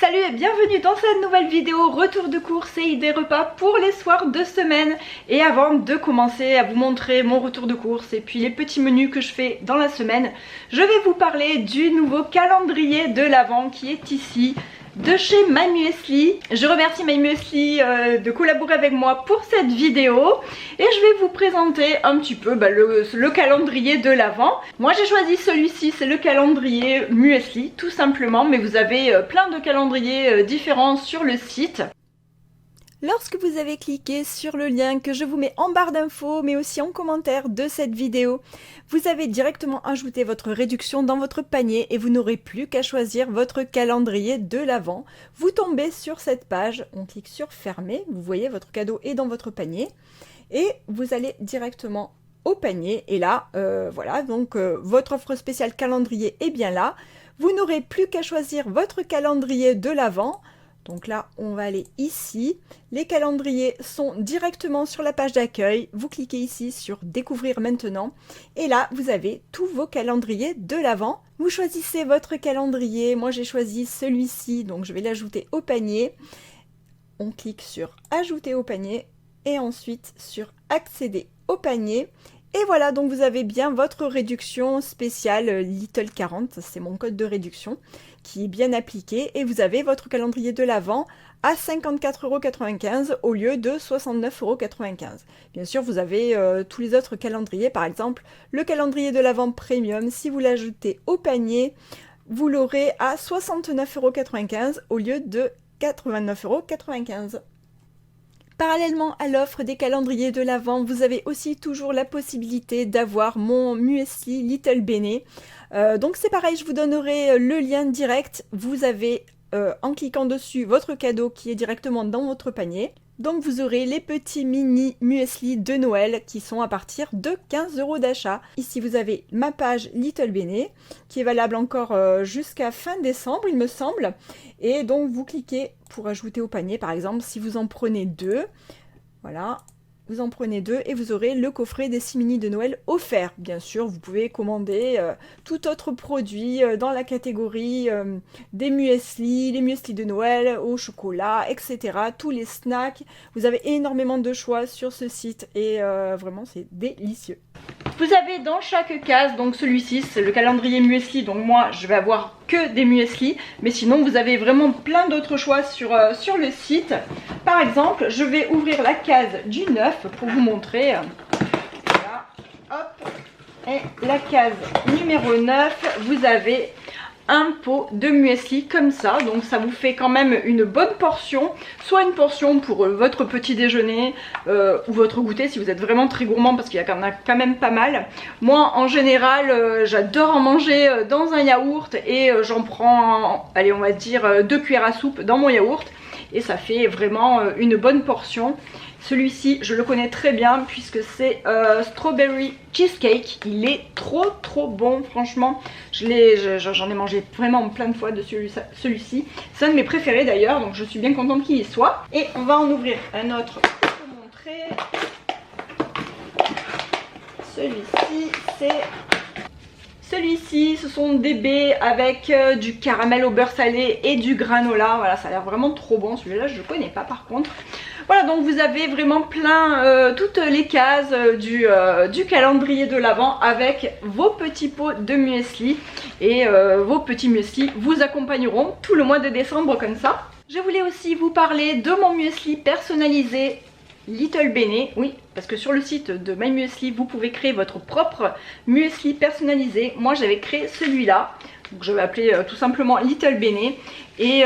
Salut et bienvenue dans cette nouvelle vidéo retour de course et idées repas pour les soirs de semaine. Et avant de commencer à vous montrer mon retour de course et puis les petits menus que je fais dans la semaine, je vais vous parler du nouveau calendrier de l'Avent qui est ici, de chez My Muesli. Je remercie My Muesli de collaborer avec moi pour cette vidéo et je vais vous présenter un petit peu le calendrier de l'Avent. Moi j'ai choisi celui-ci, c'est le calendrier Muesli tout simplement, mais vous avez plein de calendriers différents sur le site. Lorsque vous avez cliqué sur le lien que je vous mets en barre d'infos mais aussi en commentaire de cette vidéo, vous avez directement ajouté votre réduction dans votre panier et vous n'aurez plus qu'à choisir votre calendrier de l'Avent. Vous tombez sur cette page, on clique sur fermer, vous voyez votre cadeau est dans votre panier et vous allez directement au panier et là voilà, donc votre offre spéciale calendrier est bien là. Vous n'aurez plus qu'à choisir votre calendrier de l'Avent. Donc là, on va aller ici. Les calendriers sont directement sur la page d'accueil. Vous cliquez ici sur découvrir maintenant. Et là, vous avez tous vos calendriers de l'Avent. Vous choisissez votre calendrier. Moi, j'ai choisi celui-ci. Donc, je vais l'ajouter au panier. On clique sur ajouter au panier. Et ensuite sur accéder au panier. Et voilà, donc vous avez bien votre réduction spéciale Little 40, c'est mon code de réduction qui est bien appliqué et vous avez votre calendrier de l'Avent à 54,95 € au lieu de 69,95 €. Bien sûr, vous avez tous les autres calendriers, par exemple le calendrier de l'Avent Premium, si vous l'ajoutez au panier, vous l'aurez à 69,95 € au lieu de 89,95 €. Parallèlement à l'offre des calendriers de l'Avent, vous avez aussi toujours la possibilité d'avoir mon Muesli Little Bene. Donc c'est pareil, je vous donnerai le lien direct. Vous avez en cliquant dessus votre cadeau qui est directement dans votre panier. Donc vous aurez les petits mini muesli de Noël qui sont à partir de 15 € d'achat. Ici vous avez ma page Little Bene qui est valable encore jusqu'à fin décembre il me semble. Et donc vous cliquez pour ajouter au panier par exemple si vous en prenez deux. Voilà. Vous en prenez deux et vous aurez le coffret des 6 mini de Noël offert. Bien sûr, vous pouvez commander tout autre produit dans la catégorie des muesli, les muesli de Noël au chocolat, etc. Tous les snacks. Vous avez énormément de choix sur ce site et vraiment c'est délicieux. Vous avez dans chaque case, donc celui-ci c'est le calendrier muesli, donc moi je vais avoir que des muesli, mais sinon vous avez vraiment plein d'autres choix sur le site. Par exemple, je vais ouvrir la case du 9 pour vous montrer. Voilà, hop, et la case numéro 9, vous avez un pot de muesli comme ça, donc ça vous fait quand même une bonne portion, soit une portion pour votre petit déjeuner ou votre goûter si vous êtes vraiment très gourmand parce qu'il y a quand même pas mal. Moi en général j'adore en manger dans un yaourt et j'en prends, allez on va dire 2 cuillères à soupe dans mon yaourt et ça fait vraiment une bonne portion. Celui-ci je le connais très bien puisque c'est Strawberry Cheesecake. Il est trop bon franchement. J'en ai mangé vraiment plein de fois de celui-ci. C'est un de mes préférés d'ailleurs, donc je suis bien contente qu'il y soit. Et on va en ouvrir un autre pour vous montrer. Celui-ci, ce sont des baies avec du caramel au beurre salé et du granola. Voilà, ça a l'air vraiment trop bon. Celui-là, je ne connais pas par contre. Voilà, donc vous avez vraiment plein, toutes les cases du calendrier de l'Avent avec vos petits pots de muesli. Et vos petits muesli vous accompagneront tout le mois de décembre comme ça. Je voulais aussi vous parler de mon muesli personnalisé Little Bene, oui, parce que sur le site de My Muesli, vous pouvez créer votre propre muesli personnalisé. Moi, j'avais créé celui-là, donc je vais appeler tout simplement Little Bene, et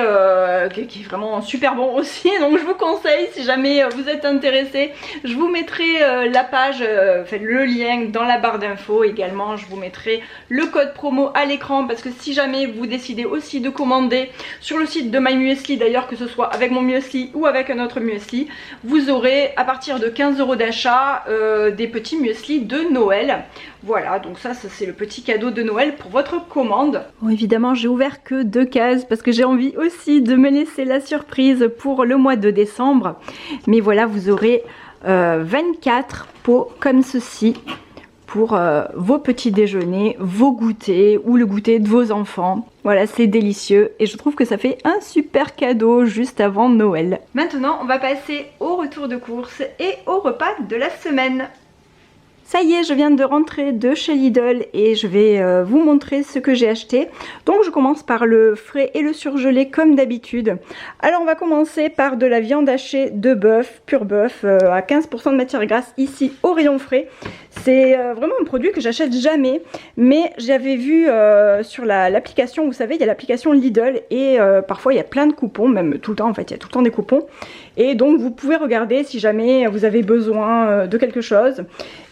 qui est vraiment super bon aussi. Donc je vous conseille, si jamais vous êtes intéressé, je vous mettrai la page, le lien dans la barre d'infos. Également, je vous mettrai le code promo à l'écran, parce que si jamais vous décidez aussi de commander sur le site de My Muesli, d'ailleurs que ce soit avec mon muesli ou avec un autre muesli, vous aurez à partir de 15 € d'achat des petits muesli de Noël. Voilà, donc ça c'est le petit cadeau de Noël pour votre commande. Bon, évidemment j'ai ouvert que 2 cases parce que j'ai envie aussi de me laisser la surprise pour le mois de décembre. Mais voilà, vous aurez 24 pots comme ceci pour vos petits déjeuners, vos goûters ou le goûter de vos enfants. Voilà, c'est délicieux et je trouve que ça fait un super cadeau juste avant Noël. Maintenant, on va passer au retour de course et au repas de la semaine. Ça y est, je viens de rentrer de chez Lidl et je vais vous montrer ce que j'ai acheté. Donc je commence par le frais et le surgelé comme d'habitude. Alors on va commencer par de la viande hachée de bœuf, pur bœuf, à 15% de matière grasse ici au rayon frais. C'est vraiment un produit que j'achète jamais, mais j'avais vu sur l'application, vous savez, il y a l'application Lidl et parfois il y a plein de coupons, même tout le temps en fait, il y a tout le temps des coupons. Et donc vous pouvez regarder si jamais vous avez besoin de quelque chose.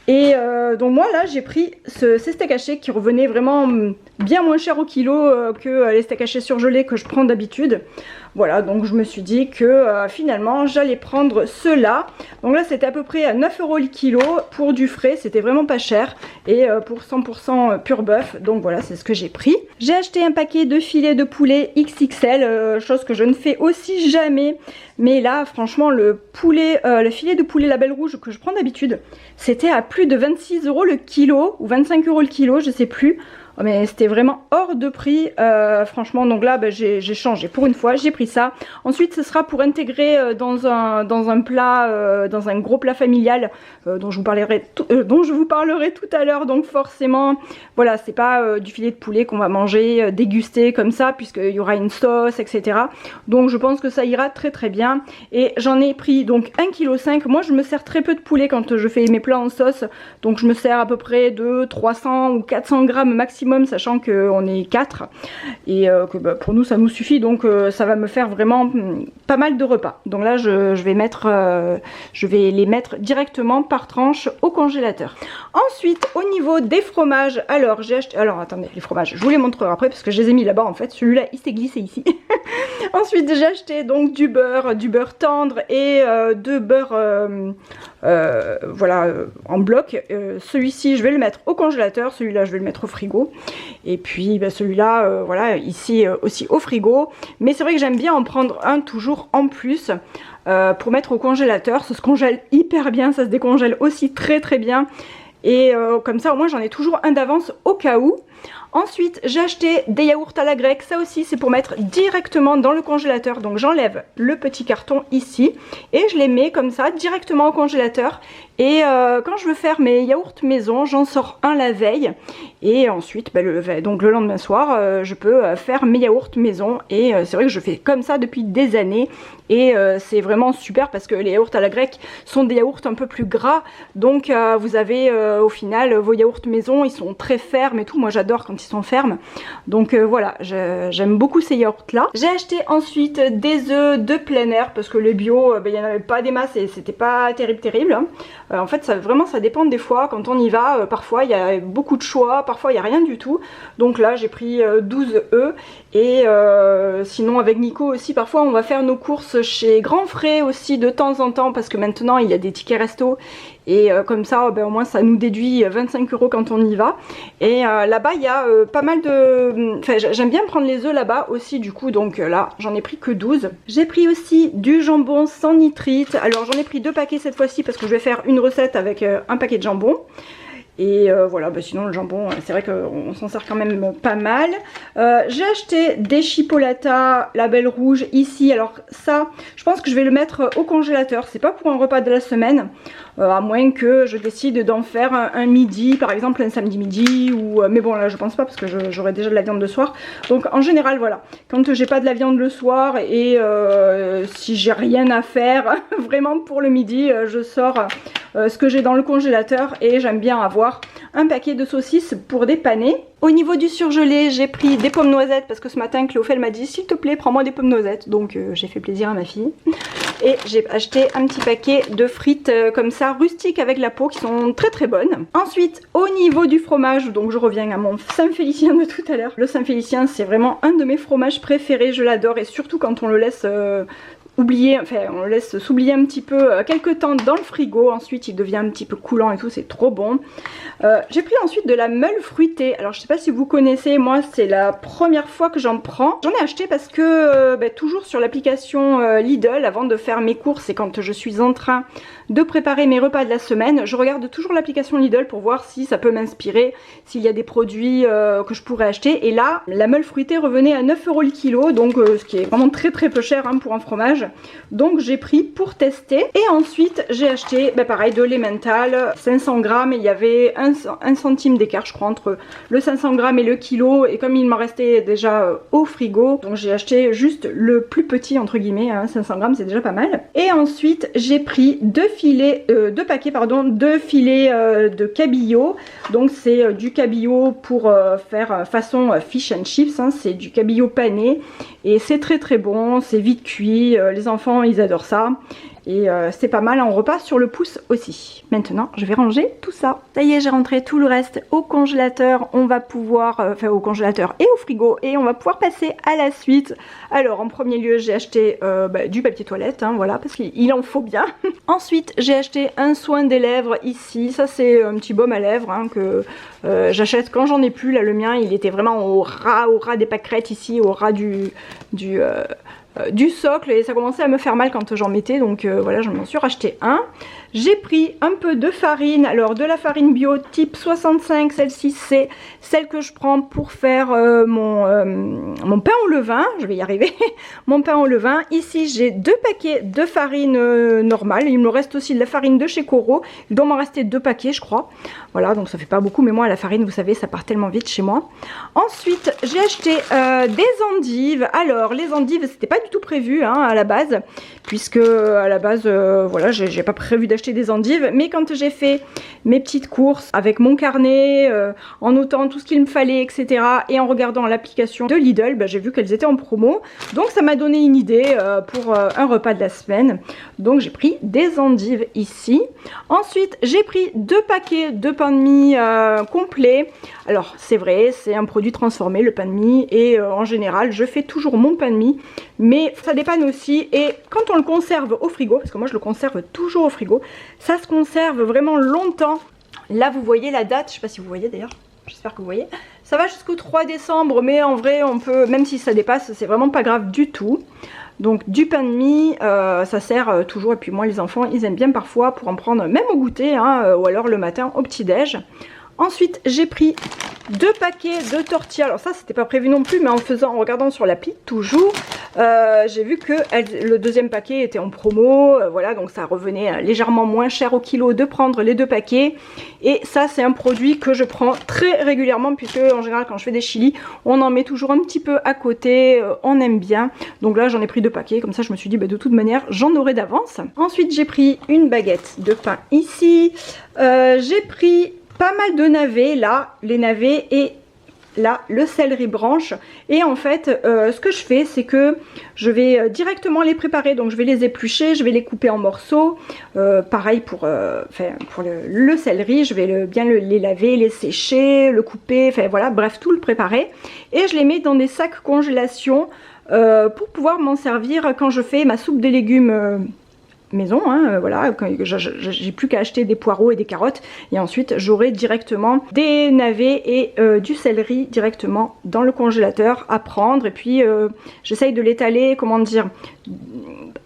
Et donc moi là j'ai pris ces steaks hachés qui revenaient vraiment bien moins cher au kilo que les steaks hachés surgelés que je prends d'habitude. Voilà, donc je me suis dit que finalement j'allais prendre ceux-là. Donc là c'était à peu près à 9 € le kilo pour du frais, c'était vraiment pas cher. Et pour 100% pur bœuf, donc voilà c'est ce que j'ai pris. J'ai acheté un paquet de filets de poulet XXL, chose que je ne fais aussi jamais. Mais là franchement le filet de poulet label rouge que je prends d'habitude, c'était à plus de 26 € le kilo ou 25 € le kilo, je sais plus. Mais c'était vraiment hors de prix, franchement. Donc là j'ai changé pour une fois, j'ai pris ça. Ensuite ce sera pour intégrer dans un plat, dans un gros plat familial dont je vous parlerai tout à l'heure. Donc forcément voilà, c'est pas du filet de poulet qu'on va manger déguster comme ça, puisqu'il y aura une sauce etc. Donc je pense que ça ira très bien. Et j'en ai pris donc 1,5 kg. Moi je me sers très peu de poulet quand je fais mes plats en sauce, donc je me sers à peu près de 300 ou 400 grammes maximum, sachant qu'on est 4 et que pour nous ça nous suffit, donc ça va me faire vraiment pas mal de repas. Donc là je vais les mettre directement par tranche au congélateur. Ensuite au niveau des fromages, alors j'ai acheté, alors attendez, les fromages je vous les montrerai après parce que je les ai mis là-bas en fait, celui-là il s'est glissé ici. Ensuite j'ai acheté donc du beurre tendre et de beurre voilà en bloc. Celui-ci je vais le mettre au congélateur, celui-là je vais le mettre au frigo. Et puis celui-là voilà ici aussi au frigo. Mais c'est vrai que j'aime bien en prendre un toujours en plus pour mettre au congélateur. Ça se congèle hyper bien, ça se décongèle aussi très bien. Et comme ça au moins j'en ai toujours un d'avance au cas où. Ensuite j'ai acheté des yaourts à la grecque, ça aussi c'est pour mettre directement dans le congélateur. Donc j'enlève le petit carton ici et je les mets comme ça directement au congélateur. Et quand je veux faire mes yaourts maison, j'en sors un la veille. Et ensuite donc le lendemain soir je peux faire mes yaourts maison. Et c'est vrai que je fais comme ça depuis des années. Et c'est vraiment super parce que les yaourts à la grecque sont des yaourts un peu plus gras. Donc vous avez au final vos yaourts maison, ils sont très fermes et tout. Moi j'adore quand ils sont fermes. Donc voilà, j'aime beaucoup ces yaourts là. J'ai acheté ensuite des œufs de plein air parce que les bio, il n'y en avait pas des masses et c'était pas terrible. En fait ça dépend des fois quand on y va. Parfois il y a beaucoup de choix, parfois il n'y a rien du tout. Donc là j'ai pris 12 œufs. Et sinon avec Nico aussi parfois on va faire nos courses chez Grand Frais aussi de temps en temps, parce que maintenant il y a des tickets resto. Et comme ça au moins ça nous déduit 25 € quand on y va. Et là-bas il y a pas mal de... Enfin j'aime bien prendre les œufs là-bas aussi du coup. Donc là j'en ai pris que 12. J'ai pris aussi du jambon sans nitrite. Alors j'en ai pris 2 paquets cette fois-ci parce que je vais faire une recette avec un paquet de jambon. Et voilà, sinon le jambon, c'est vrai qu'on s'en sert quand même pas mal. J'ai acheté des chipolatas label rouge ici. Alors ça, je pense que je vais le mettre au congélateur. C'est pas pour un repas de la semaine, à moins que je décide d'en faire un midi, par exemple un samedi midi. Mais bon là je pense pas parce que j'aurai déjà de la viande le soir. Donc en général voilà, quand j'ai pas de la viande le soir et si j'ai rien à faire vraiment pour le midi, je sors ce que j'ai dans le congélateur. Et j'aime bien avoir un paquet de saucisses pour dépanner. Au niveau du surgelé, j'ai pris des pommes noisettes parce que ce matin Cléophile m'a dit s'il te plaît prends-moi des pommes noisettes. Donc j'ai fait plaisir à ma fille. Et j'ai acheté un petit paquet de frites comme ça rustiques avec la peau qui sont très bonnes. Ensuite au niveau du fromage, donc je reviens à mon Saint-Félicien de tout à l'heure. Le Saint-Félicien c'est vraiment un de mes fromages préférés, je l'adore. Et surtout quand on le laisse oublier, enfin on le laisse s'oublier un petit peu quelques temps dans le frigo. Ensuite il devient un petit peu coulant et tout, c'est trop bon. J'ai pris ensuite de la meule fruitée. Alors je sais pas si vous connaissez, moi c'est la première fois que j'en prends. J'en ai acheté parce que toujours sur l'application Lidl, avant de faire mes courses et quand je suis en train de préparer mes repas de la semaine, je regarde toujours l'application Lidl pour voir si ça peut m'inspirer, s'il y a des produits que je pourrais acheter. Et là la meule fruitée revenait à 9 € le kilo, donc ce qui est vraiment très peu cher hein, pour un fromage. Donc j'ai pris pour tester. Et ensuite j'ai acheté pareil de l'emmental, 500 grammes, et il y avait 1 centime d'écart je crois entre le 500 grammes et le kilo, et comme il m'en restait déjà au frigo, donc j'ai acheté juste le plus petit entre guillemets, hein, 500 grammes c'est déjà pas mal. Et ensuite j'ai pris deux paquets de cabillaud. Donc c'est du cabillaud pour faire façon fish and chips, hein, c'est du cabillaud pané et c'est très bon, c'est vite cuit, les enfants ils adorent ça. Et c'est pas mal en repas sur le pouce aussi. Maintenant je vais ranger tout ça. Ça y est, j'ai rentré tout le reste au congélateur. On va pouvoir, au congélateur et au frigo, et on va pouvoir passer à la suite. Alors en premier lieu j'ai acheté du papier toilette, hein, voilà, parce qu'il en faut bien. Ensuite j'ai acheté un soin des lèvres ici. Ça c'est un petit baume à lèvres hein, que j'achète quand j'en ai plus. Là le mien il était vraiment au ras des pâquerettes ici, au ras du socle, et ça commençait à me faire mal quand j'en mettais, donc voilà, je m'en suis racheté un. J'ai pris un peu de farine, alors de la farine bio type 65, celle-ci c'est celle que je prends pour faire mon pain au levain, je vais y arriver, mon pain au levain. Ici j'ai 2 paquets de farine normale, il me reste aussi de la farine de chez Coro, il doit m'en rester 2 paquets je crois, voilà, donc ça fait pas beaucoup, mais moi la farine vous savez ça part tellement vite chez moi. Ensuite j'ai acheté des endives. Alors les endives c'était pas du tout prévu hein, à la base, puisque à la base voilà, j'ai pas prévu d'acheter des endives, mais quand j'ai fait mes petites courses avec mon carnet, en notant tout ce qu'il me fallait etc, et en regardant l'application de Lidl, j'ai vu qu'elles étaient en promo, donc ça m'a donné une idée pour un repas de la semaine. Donc j'ai pris des endives ici. Ensuite j'ai pris 2 paquets de pain de mie complet. Alors c'est vrai, c'est un produit transformé le pain de mie, et en général je fais toujours mon pain de mie, mais ça dépanne aussi. Et quand on le conserve au frigo, parce que moi je le conserve toujours au frigo, ça se conserve vraiment longtemps. Là vous voyez la date, je sais pas si vous voyez d'ailleurs, j'espère que vous voyez, ça va jusqu'au 3 décembre, mais en vrai on peut, même si ça dépasse, c'est vraiment pas grave du tout. Donc du pain de mie, ça sert toujours, et puis moi les enfants ils aiment bien parfois pour en prendre même au goûter hein, ou alors le matin au petit déj. Ensuite j'ai pris 2 paquets de tortillas. Alors ça c'était pas prévu non plus, mais en regardant sur l'appli toujours, j'ai vu que le deuxième paquet était en promo, voilà, donc ça revenait légèrement moins cher au kilo de prendre les 2 paquets. Et ça c'est un produit que je prends très régulièrement, puisque en général quand je fais des chilis on en met toujours un petit peu à côté, on aime bien. Donc là j'en ai pris 2 paquets, comme ça je me suis dit de toute manière j'en aurai d'avance. Ensuite j'ai pris une baguette de pain ici, j'ai pris pas mal de navets, là les navets, et là le céleri branche. Et en fait ce que je fais c'est que je vais directement les préparer, donc je vais les éplucher, je vais les couper en morceaux, pareil pour le céleri, je vais bien les laver, les sécher, le couper, enfin voilà, bref tout le préparer, et je les mets dans des sacs congélation pour pouvoir m'en servir quand je fais ma soupe de légumes maison, hein, voilà, j'ai plus qu'à acheter des poireaux et des carottes, et ensuite j'aurai directement des navets et du céleri directement dans le congélateur à prendre. Et puis j'essaye de l'étaler, comment dire,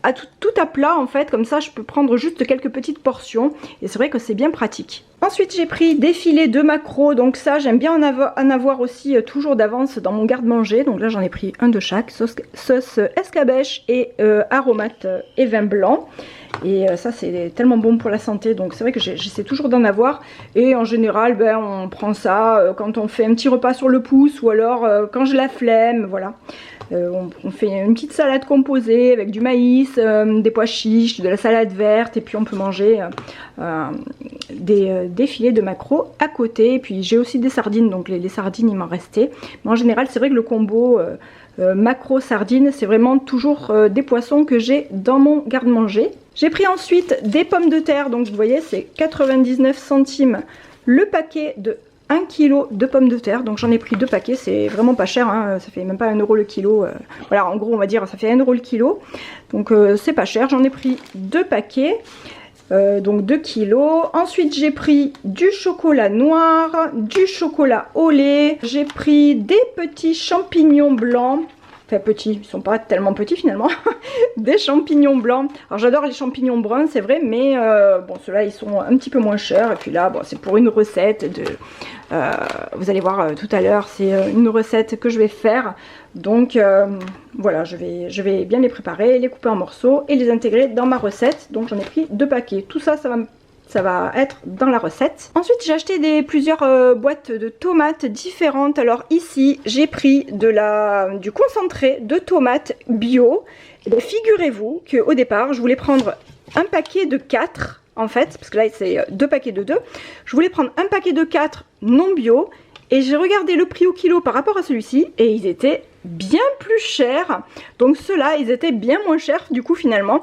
à tout à plat en fait, comme ça je peux prendre juste quelques petites portions, et c'est vrai que c'est bien pratique. Ensuite j'ai pris des filets de maquereau, donc ça j'aime bien en avoir aussi toujours d'avance dans mon garde-manger, donc là j'en ai pris un de chaque, sauce escabèche et aromate et vin blanc. Et ça c'est tellement bon pour la santé, donc c'est vrai que j'essaie toujours d'en avoir. Et en général on prend ça quand on fait un petit repas sur le pouce, ou alors quand j'ai la flemme, voilà. On fait une petite salade composée avec du maïs, des pois chiches, de la salade verte, et puis on peut manger des filets de maquereau à côté. Et puis j'ai aussi des sardines, donc les sardines il m'en restait. Mais en général c'est vrai que le combo maquereau sardines c'est vraiment toujours des poissons que j'ai dans mon garde-manger. J'ai pris ensuite des pommes de terre, donc vous voyez c'est 99 centimes le paquet de 1 kg de pommes de terre, donc j'en ai pris 2 paquets, c'est vraiment pas cher, hein, ça fait même pas 1 euro le kilo, voilà en gros on va dire ça fait 1 euro le kilo, donc c'est pas cher, j'en ai pris 2 paquets, donc 2 kilos. Ensuite j'ai pris du chocolat noir, du chocolat au lait, j'ai pris des petits champignons blancs. Enfin petits, ils sont pas tellement petits finalement. Des champignons blancs. Alors j'adore les champignons bruns c'est vrai, mais bon ceux-là ils sont un petit peu moins chers. Et puis là bon, c'est pour une recette de... vous allez voir tout à l'heure, c'est une recette que je vais faire. Donc voilà, je vais bien les préparer, les couper en morceaux et les intégrer dans ma recette. Donc j'en ai pris 2 paquets. Tout ça, ça va être dans la recette. Ensuite j'ai acheté plusieurs boîtes de tomates différentes. Alors ici j'ai pris du concentré de tomates bio. Et bien figurez-vous qu'au départ je voulais prendre un paquet de 4 en fait, parce que là c'est 2 paquets de 2. Je voulais prendre un paquet de 4 non bio. Et j'ai regardé le prix au kilo par rapport à celui-ci et ils étaient bien plus chers. Donc ceux-là, ils étaient bien moins chers du coup finalement.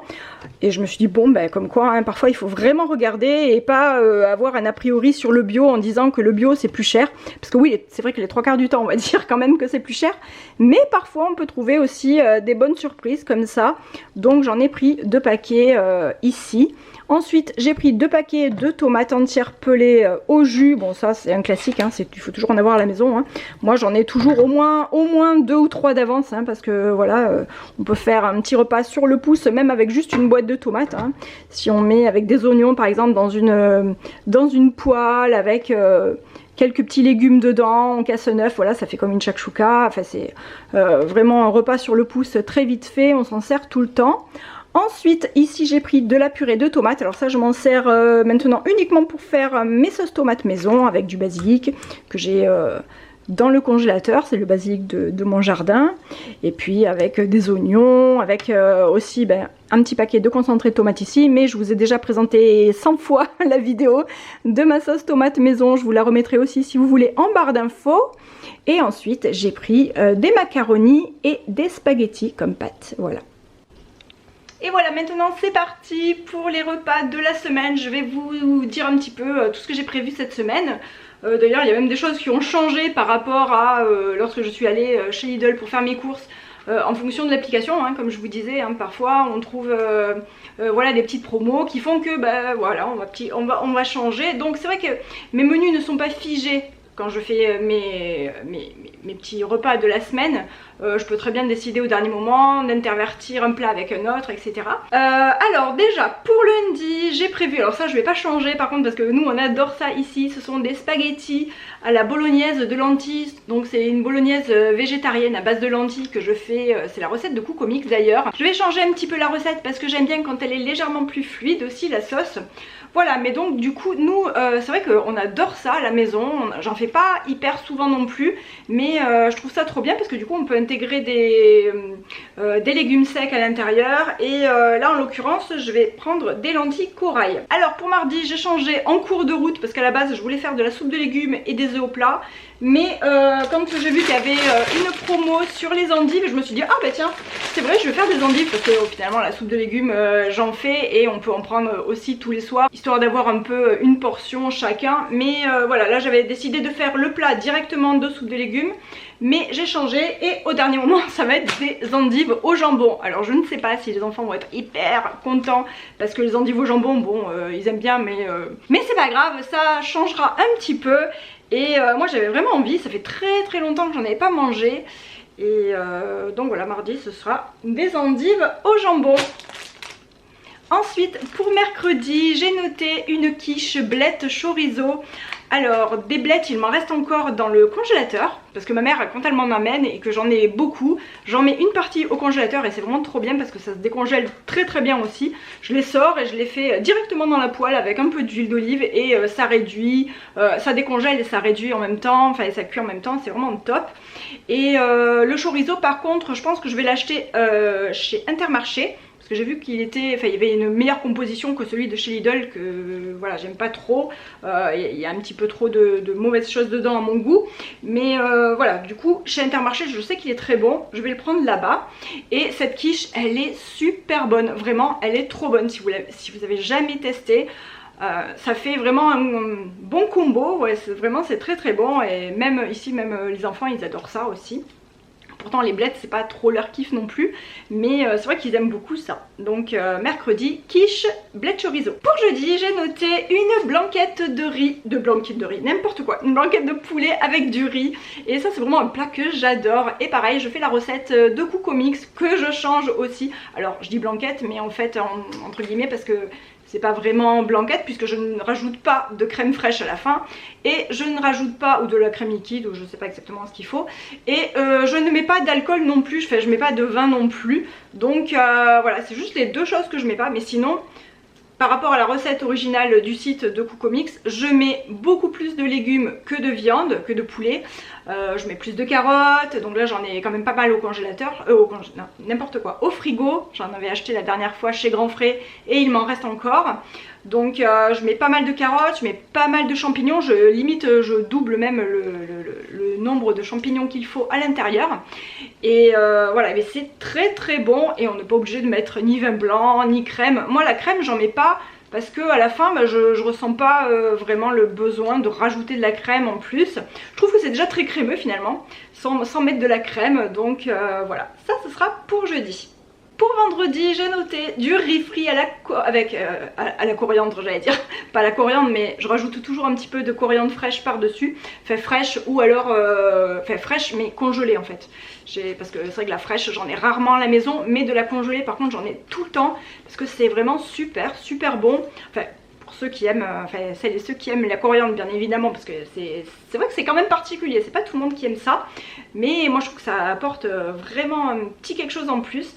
Et je me suis dit bon ben comme quoi, hein, parfois il faut vraiment regarder et pas avoir un a priori sur le bio en disant que le bio c'est plus cher. Parce que oui, c'est vrai que les 3/4 du temps on va dire quand même que c'est plus cher. Mais parfois on peut trouver aussi des bonnes surprises comme ça. Donc j'en ai pris 2 paquets ici. Ensuite j'ai pris 2 paquets de tomates entières pelées au jus. Bon ça c'est un classique, hein, il faut toujours en avoir à la maison, hein. Moi j'en ai toujours au moins 2 ou 3 d'avance, hein, parce que voilà, on peut faire un petit repas sur le pouce même avec juste une boîte de tomates, hein. Si on met avec des oignons par exemple dans une poêle avec quelques petits légumes dedans, on casse un œuf, voilà ça fait comme une shakshuka. Enfin c'est vraiment un repas sur le pouce très vite fait, on s'en sert tout le temps. Ensuite, ici j'ai pris de la purée de tomates. Alors ça, je m'en sers maintenant uniquement pour faire mes sauces tomates maison avec du basilic que j'ai dans le congélateur. C'est le basilic de mon jardin. Et puis avec des oignons, avec aussi un petit paquet de concentré de tomates ici. Mais je vous ai déjà présenté 100 fois la vidéo de ma sauce tomate maison. Je vous la remettrai aussi si vous voulez en barre d'infos. Et ensuite, j'ai pris des macaronis et des spaghettis comme pâte. Voilà. Et voilà, maintenant c'est parti pour les repas de la semaine. Je vais vous dire un petit peu tout ce que j'ai prévu cette semaine. D'ailleurs il y a même des choses qui ont changé par rapport à lorsque je suis allée chez Lidl pour faire mes courses. En fonction de l'application, hein, comme je vous disais, hein, parfois on trouve voilà, des petites promos qui font que voilà, on va changer. Donc c'est vrai que mes menus ne sont pas figés. Quand je fais mes petits repas de la semaine, je peux très bien décider au dernier moment d'intervertir un plat avec un autre, etc. Alors déjà, pour lundi, j'ai prévu, alors ça je vais pas changer par contre parce que nous on adore ça ici, ce sont des spaghettis à la bolognaise de lentilles. Donc c'est une bolognaise végétarienne à base de lentilles que je fais, c'est la recette de Coco Mix d'ailleurs. Je vais changer un petit peu la recette parce que j'aime bien quand elle est légèrement plus fluide aussi la sauce. Voilà, mais donc du coup nous c'est vrai qu'on adore ça à la maison, j'en fais pas hyper souvent non plus, mais je trouve ça trop bien parce que du coup on peut intégrer des légumes secs à l'intérieur. Et là en l'occurrence je vais prendre des lentilles corail. Alors pour mardi j'ai changé en cours de route parce qu'à la base je voulais faire de la soupe de légumes et des œufs au plat. Mais quand j'ai vu qu'il y avait une promo sur les endives, je me suis dit ah bah tiens c'est vrai je vais faire des endives parce que finalement la soupe de légumes j'en fais et on peut en prendre aussi tous les soirs histoire d'avoir un peu une portion chacun. Mais voilà, là j'avais décidé de faire le plat directement de soupe de légumes, mais j'ai changé et au dernier moment ça va être des endives au jambon. Alors je ne sais pas si les enfants vont être hyper contents parce que les endives au jambon, bon ils aiment bien, mais c'est pas grave, ça changera un petit peu. Et moi j'avais vraiment envie, ça fait très longtemps que j'en avais pas mangé. Et donc voilà, mardi ce sera des endives au jambon. Ensuite pour mercredi j'ai noté une quiche blette chorizo. Alors des blettes il m'en reste encore dans le congélateur parce que ma mère quand elle m'en amène et que j'en ai beaucoup, j'en mets une partie au congélateur et c'est vraiment trop bien parce que ça se décongèle très bien aussi. Je les sors et je les fais directement dans la poêle avec un peu d'huile d'olive et ça réduit, ça décongèle et ça réduit en même temps, enfin ça cuit en même temps, c'est vraiment top. Et le chorizo par contre je pense que je vais l'acheter chez Intermarché. Parce que j'ai vu qu'il était, enfin il y avait une meilleure composition que celui de chez Lidl que voilà j'aime pas trop. Il y a un petit peu trop de mauvaises choses dedans à mon goût. Mais voilà, du coup chez Intermarché je sais qu'il est très bon. Je vais le prendre là-bas. Et cette quiche elle est super bonne. Vraiment elle est trop bonne si vous avez jamais testé. Ça fait vraiment un bon combo, ouais, c'est très très bon et même ici, même les enfants ils adorent ça aussi. Pourtant les blettes c'est pas trop leur kiff non plus, mais c'est vrai qu'ils aiment beaucoup ça. Donc mercredi, quiche, bled chorizo. Pour jeudi j'ai noté une blanquette de riz, n'importe quoi, une blanquette de poulet avec du riz. Et ça c'est vraiment un plat que j'adore. Et pareil je fais la recette de Coco Mix que je change aussi. Alors je dis blanquette mais en fait entre guillemets parce que c'est pas vraiment blanquette puisque je ne rajoute pas de crème fraîche à la fin et je ne rajoute pas, ou de la crème liquide ou je sais pas exactement ce qu'il faut, et je ne mets pas d'alcool non plus, je mets pas de vin non plus, donc voilà, c'est juste les deux choses que je mets pas. Mais sinon par rapport à la recette originale du site de Coco Mix, je mets beaucoup plus de légumes que de viande, que de poulet. Je mets plus de carottes, donc là j'en ai quand même pas mal au congélateur, n'importe quoi, au frigo. J'en avais acheté la dernière fois chez Grand Frais et il m'en reste encore. Donc je mets pas mal de carottes, je mets pas mal de champignons, je double même le nombre de champignons qu'il faut à l'intérieur. Et voilà, mais c'est très très bon et on n'est pas obligé de mettre ni vin blanc ni crème. Moi la crème j'en mets pas parce que à la fin je ressens pas vraiment le besoin de rajouter de la crème en plus. Je trouve que c'est déjà très crémeux finalement sans mettre de la crème, donc voilà, ça ce sera pour jeudi. Pour vendredi, j'ai noté du riz frit à la coriandre, j'allais dire. Pas la coriandre, mais je rajoute toujours un petit peu de coriandre fraîche par-dessus. Fait fraîche ou alors fait fraîche mais congelée en fait. Parce que c'est vrai que la fraîche, j'en ai rarement à la maison, mais de la congelée, par contre, j'en ai tout le temps. Parce que c'est vraiment super, super bon. Enfin, pour ceux qui aiment, celles et ceux qui aiment la coriandre, bien évidemment, parce que c'est vrai que c'est quand même particulier. C'est pas tout le monde qui aime ça. Mais moi, je trouve que ça apporte vraiment un petit quelque chose en plus.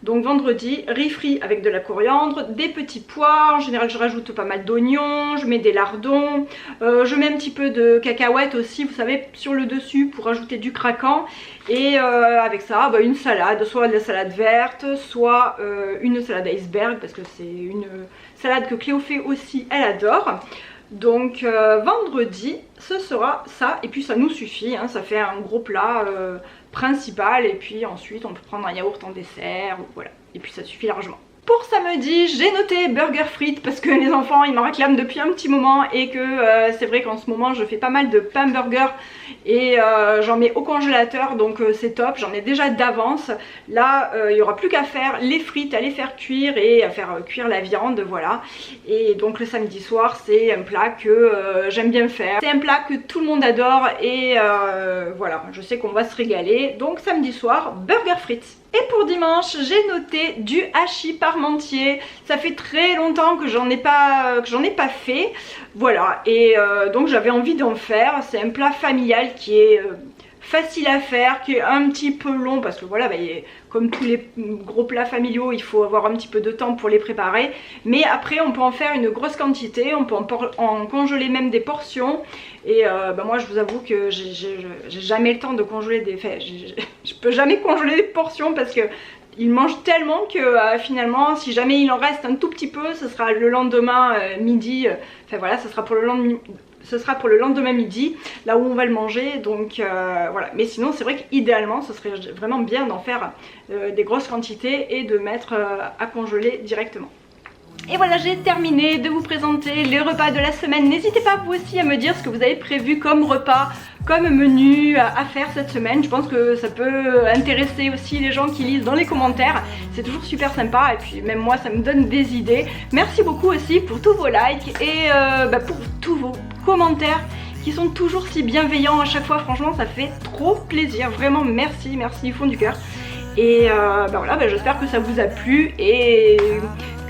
Donc vendredi, riz frit avec de la coriandre, des petits pois, en général je rajoute pas mal d'oignons, je mets des lardons, je mets un petit peu de cacahuètes aussi, vous savez, sur le dessus pour rajouter du craquant. Et avec ça, une salade, soit de la salade verte, soit une salade iceberg, parce que c'est une salade que Cléo fait aussi, elle adore. Donc vendredi, ce sera ça, et puis ça nous suffit, hein, ça fait un gros plat principal, et puis ensuite on peut prendre un yaourt en dessert, voilà, et puis ça suffit largement. Pour samedi, j'ai noté burger frites parce que les enfants ils m'en réclament depuis un petit moment et que c'est vrai qu'en ce moment je fais pas mal de pain burger et j'en mets au congélateur, donc c'est top, j'en ai déjà d'avance. Là il n'y aura plus qu'à faire les frites, à les faire cuire et à faire cuire la viande, voilà. Et donc le samedi soir c'est un plat que j'aime bien faire, c'est un plat que tout le monde adore et voilà, je sais qu'on va se régaler. Donc samedi soir, burger frites. Et pour dimanche, j'ai noté du hachis parmentier. Ça fait très longtemps que j'en ai pas fait. Voilà, et donc j'avais envie d'en faire. C'est un plat familial qui est facile à faire, qui est un petit peu long parce que voilà, comme tous les gros plats familiaux, il faut avoir un petit peu de temps pour les préparer. Mais après, on peut en faire une grosse quantité, on peut en congeler même des portions. Et moi, je vous avoue que j'ai jamais le temps de congeler des... Enfin, je peux jamais congeler des portions parce que ils mangent tellement que finalement, si jamais il en reste un tout petit peu, ce sera le lendemain midi. Enfin voilà, ce sera pour le lendemain midi, là où on va le manger, donc voilà. Mais sinon c'est vrai qu'idéalement ce serait vraiment bien d'en faire des grosses quantités et de mettre à congeler directement. Et voilà, j'ai terminé de vous présenter les repas de la semaine. N'hésitez pas vous aussi à me dire ce que vous avez prévu comme repas, comme menu à faire cette semaine. Je pense que ça peut intéresser aussi les gens qui lisent dans les commentaires. C'est toujours super sympa et puis même moi ça me donne des idées. Merci beaucoup aussi pour tous vos likes et pour tous vos commentaires qui sont toujours si bienveillants à chaque fois. Franchement ça fait trop plaisir, vraiment merci du fond du cœur. Et voilà, j'espère que ça vous a plu et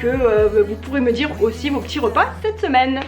que vous pourrez me dire aussi vos petits repas cette semaine.